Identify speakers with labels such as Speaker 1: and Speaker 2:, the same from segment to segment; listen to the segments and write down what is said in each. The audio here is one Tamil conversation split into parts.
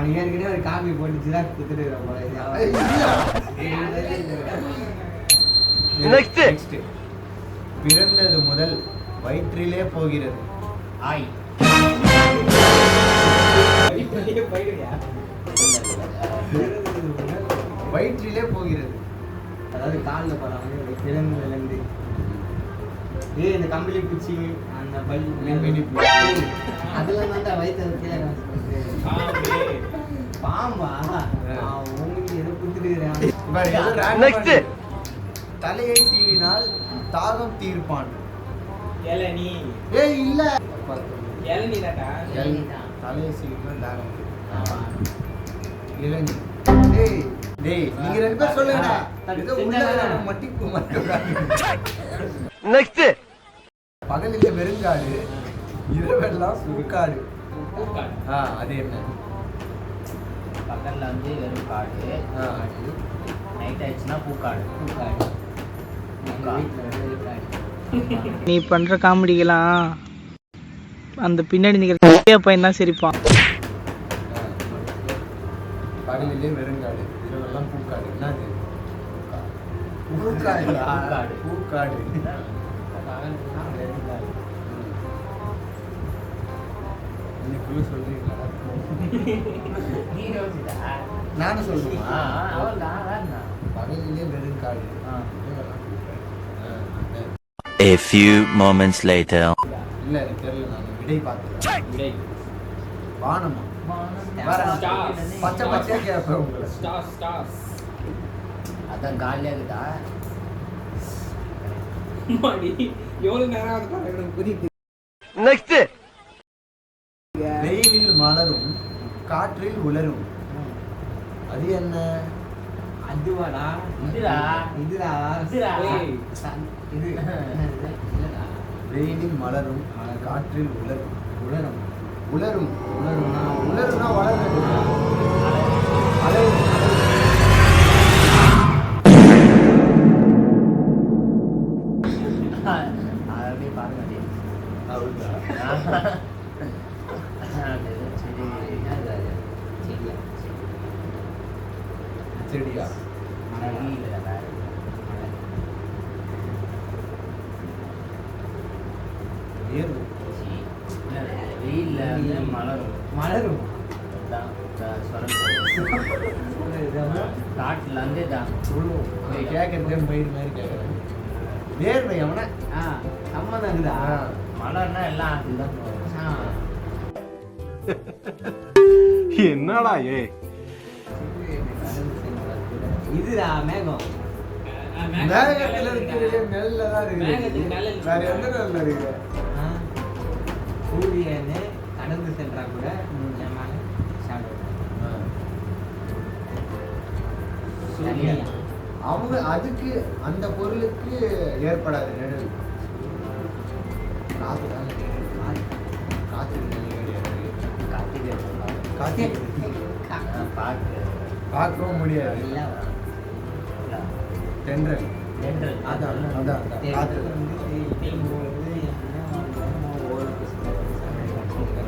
Speaker 1: அவனுக்கு ஏற்கனவே ஒரு காப்பி போட்டு ஜிராக்ஸ் கொடுத்துட்டு போல.
Speaker 2: நெக்ஸ்ட் பிறந்தது முதல் வயிற்றிலே போகிறது.
Speaker 3: ஆய்
Speaker 2: வயிற்றிலே போகிறது.
Speaker 1: அதாவது காலில் போகிறாங்க பிறந்ததுலேருந்து. இந்த கம்பளி பூச்சி அந்த அதெல்லாம் தான் வயிற்று பாம்பா உங்களுக்கு எதை கொடுத்துட்டு.
Speaker 2: தலையை சீவினால் தாகம் தீர்ப்பான்.
Speaker 3: இளநீ.
Speaker 2: ஏய் இல்ல,
Speaker 3: இளநீ தான்டா.
Speaker 2: தலையை சீவினால் தாகம் தீர்ப்பான். இளநீ. டேய் நீங்க ரெண்டு பேர் சொல்லுங்க. ஏதோ உள்ள மட்டிப்பு நெக்ஸ்ட். பகலில வெறுங்காடு, இரவெல்லாம் சுடுகாடு. அது என்ன?
Speaker 3: பகல்ல வந்து வெறும் காடு, நைட் ஆயிடுச்சுன்னா பூக்காடு.
Speaker 4: நீ பண்ற காமெடிக்கெல்லாம் அந்த பின்னாடி நிக்கிற பையன் தான் சிரிப்பான்.
Speaker 2: பகலிலே வெறுங்காடு, இரவெல்லாம் பூக்காடு. என்னது? பூக்காடு. நானும் சொல்லுமா? பகலிலே வெறுங்காடு.
Speaker 5: A few moments later.
Speaker 2: இல்ல எனக்கு தெரியல, நான் விடை பார்த்தேன்.
Speaker 3: விடை
Speaker 2: வானமா? பச்சை பச்சையா கேட்பேன் உங்களை.
Speaker 3: ஸ்டார்ஸ்.
Speaker 1: அதான் காலியாக இருக்குதா?
Speaker 3: எவ்வளவு நேரம் வந்து பாருங்க புரியுது.
Speaker 2: நெக்ஸ்ட். வெயிலில் மலரும், காற்றில் உலரும். அது என்ன?
Speaker 1: அதுவாடா? இதுடா.
Speaker 2: வெயிலில் மலரும், காற்றில் உலரும். உலரும்னா வளர்றது.
Speaker 1: அப்படியே பாருங்க.
Speaker 2: செடியா?
Speaker 3: வெயில்ல வந்து மலரும். காட்டுல வந்து
Speaker 2: கேட்கறது பயிர் மாதிரி கேட்கறேன். வேர்வை அவனை
Speaker 1: சம்மந்தா
Speaker 3: மலர்னா எல்லாம் அதுதான்.
Speaker 2: என்னடா
Speaker 1: இதுடா மேகம்.
Speaker 2: மேகத்துல இருக்கிறது நெல்ல தான் இருக்குது. வேற எந்த நெல்ல இருக்கு?
Speaker 1: சூரியனு கடந்து சென்றா கூட
Speaker 2: அவங்க அதுக்கு அந்த பொருளுக்கு ஏற்படாது நிழல். பார்க்கவும் முடியாது. தென்றல். அதான்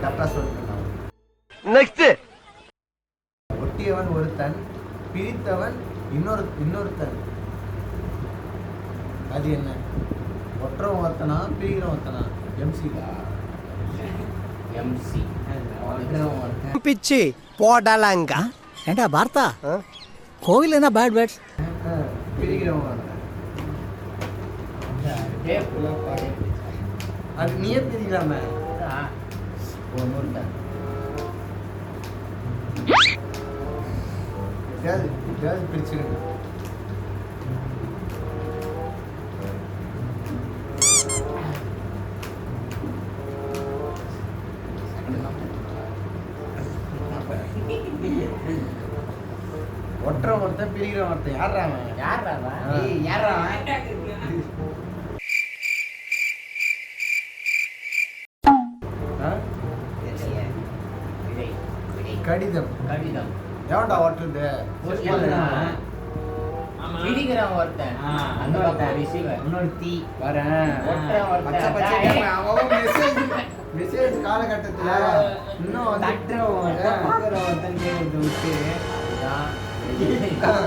Speaker 2: கரெக்டா சொல்றேன். நெக்ஸ்ட். ஒட்டியவன் ஒருத்தன், பிரித்தவன் இன்னொருத்தன். அது என்ன? ஒற்றவன் ஒருத்தனா, பிரிக்கிறவன் ஒருத்தனா?
Speaker 3: எம்சி
Speaker 6: பிச்சு போடலாங்க. ஏண்டா பார்த்தா கோவில் என்ன பேட் பேட்ஸ்
Speaker 2: பிரிக்கிறவன். அது நீயே பிரிக்கலாமே. பிரிச்சிருங்க. ஒற்ற ஒருத்தன் பிரிக்கிற ஒருத்தன். யாரா கடிதம். எவன்டா ஓட்டுறது?
Speaker 3: ஆமா பிடிக்கிறவன் ஒருத்தன் அந்த பக்கம் ரிசீவர்
Speaker 1: இன்னொரு தீ
Speaker 2: வரேன்
Speaker 3: ஒருத்தன்
Speaker 2: பச்சை பச்சை அவன் மெசேஜ் காலகட்டத்துல இன்னும் வந்து
Speaker 1: ஒருத்தன் கேட்கறது விட்டு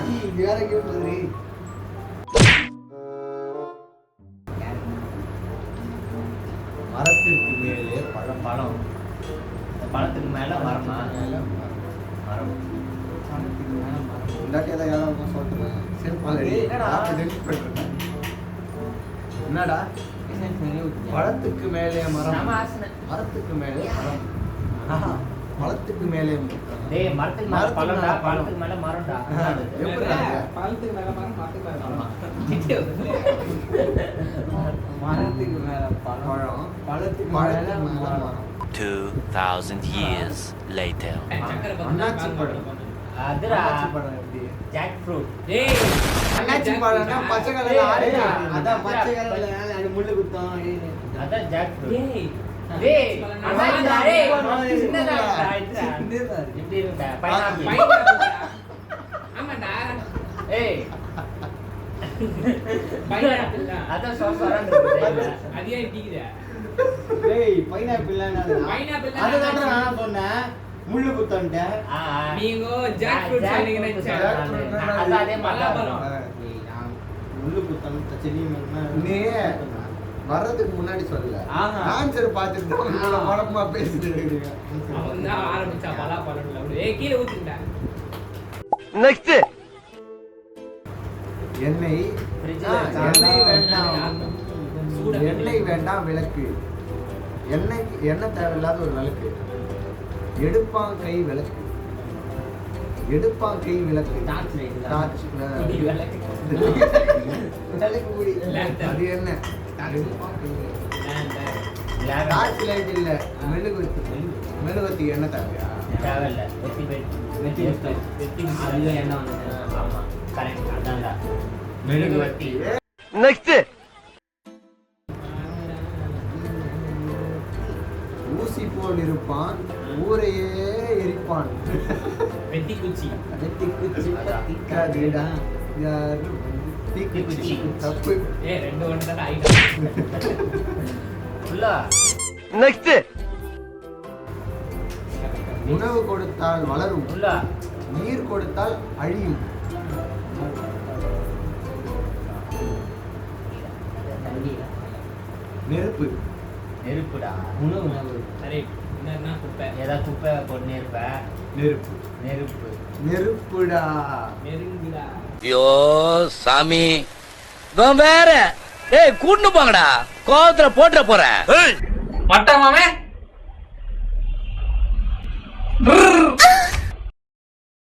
Speaker 2: இது வேற கேட்பது மரத்திற்கு மேலே பழம்
Speaker 3: பழம் இந்த பழத்துக்கு மேல மரமா மரம்
Speaker 2: இல்லாட்டி ஏதாவது யாராவது சொல்றேன் சரி
Speaker 1: என்னடா?
Speaker 2: என்னடா பழத்துக்கு மேலே மரம்
Speaker 3: நம்ம ஆசனை
Speaker 2: மரத்துக்கு மேலே மரம் ஆஹா, பழத்துக்கு மேலே
Speaker 3: டேய் மரத்துக்கு மேல
Speaker 2: மரத்துக்கு
Speaker 3: பழம்டா
Speaker 2: மேல பழம்.
Speaker 3: பழத்துக்கு மேல மரம்டா
Speaker 2: எப்படிடா இது?
Speaker 4: பழத்துக்கு மேல மரம் மரத்துக்கு மேல
Speaker 3: ஆமா.
Speaker 1: மரத்துக்கு மேல பழம்
Speaker 2: பழம்
Speaker 1: பழத்துக்கு
Speaker 2: பழத்துக்கு
Speaker 1: மேல
Speaker 2: மேலே
Speaker 1: மரம்
Speaker 2: மரம்
Speaker 5: 2000 years later.
Speaker 2: அண்ணாச்சி பழம்
Speaker 3: அதுடா
Speaker 2: அண்ணாச்சி பழம் எப்படி
Speaker 3: ஜாக் ஃப்ரூட்
Speaker 2: அண்ணாச்சி பழம்னா பச்சை கலர்ல ஆரஞ்சு
Speaker 1: அதான் பச்சை கலர்ல அது முள்ளு குத்தம்
Speaker 3: அதான் ஜாக் ஃப்ரூட் டேய் அண்ணா டேய் சின்னதா இருக்குடா
Speaker 1: சின்னதா இருக்கு.
Speaker 3: இப்படி இருக்குடா பைனாப்பிள் ஏய் அதான் சோசரன் இருக்கு
Speaker 1: டேய் பைனாப்பிள் அதுதான் நான் சொன்னேன் முள்ளு குத்தம்ட்டேன்
Speaker 3: ஆ
Speaker 2: அது
Speaker 3: அதே பலாப்பழம்
Speaker 1: நான் முள்ளு குத்தம் செடி
Speaker 2: நீ வர்றதுக்கு முன்னாடி சொல்லல
Speaker 1: ஆஹா.
Speaker 2: ஆன்சர் பார்த்துட்டு மனமா பேசிட்டு இருக்கீங்க
Speaker 6: நெக்ஸ்ட்
Speaker 2: எண்ணெய்
Speaker 3: ஃப்ரிட்ஜ்ல
Speaker 2: எண்ணெய் வேண்டாம் எண்ணெய் வேண்டாம் விளக்கு எண்ணெய் தேவையில்லாத ஒரு விளக்கு எடுப்பான் கை விளக்கு எடுப்பான் கை விளக்கு
Speaker 1: டார்ச் லைட்
Speaker 2: டார்ச் விளக்கு முடி. அது என்ன எடுப்பான் கை விளக்கு. டார்ச் லைட் இல்ல மெழுகுவத்தி மெழுகுவத்தி எண்ணெய் தேவையா
Speaker 3: தேவையில்ல வெட்டி
Speaker 1: வெட்டி வச்சிட்டோம்.
Speaker 3: வெட்டி
Speaker 1: அதுல என்ன வந்து
Speaker 3: ஆமா கரெக்ட் அதான்டா மெழுகுவர்த்தி
Speaker 6: நெக்ஸ்ட்
Speaker 2: ஊசி போல் இருப்பான் ஊரையே எரிப்பான்
Speaker 3: வெட்டி குச்சி
Speaker 1: வெட்டி குச்சி
Speaker 2: கதிடா யாரு தீக்குச்சி தப்பு
Speaker 3: ஃபுல்லா
Speaker 6: நெக்ஸ்ட்
Speaker 2: உணவு கொடுத்தால் வளரும்
Speaker 3: ஃபுல்லா
Speaker 2: நீர் கொடுத்தால் அழியும் நெருப்பு
Speaker 3: நெருப்புடா
Speaker 1: உணவு
Speaker 3: ஏதாவது குப்பை போட்டு நெருப்ப
Speaker 2: நெருப்பு
Speaker 3: நெருப்பு
Speaker 2: நெருப்புடா
Speaker 6: ஐயோ சாமி இவன் வேற ஏய் கூட்டு போங்கடா கோவத்துல போட்டுற போறேன்
Speaker 4: மட்டமாவே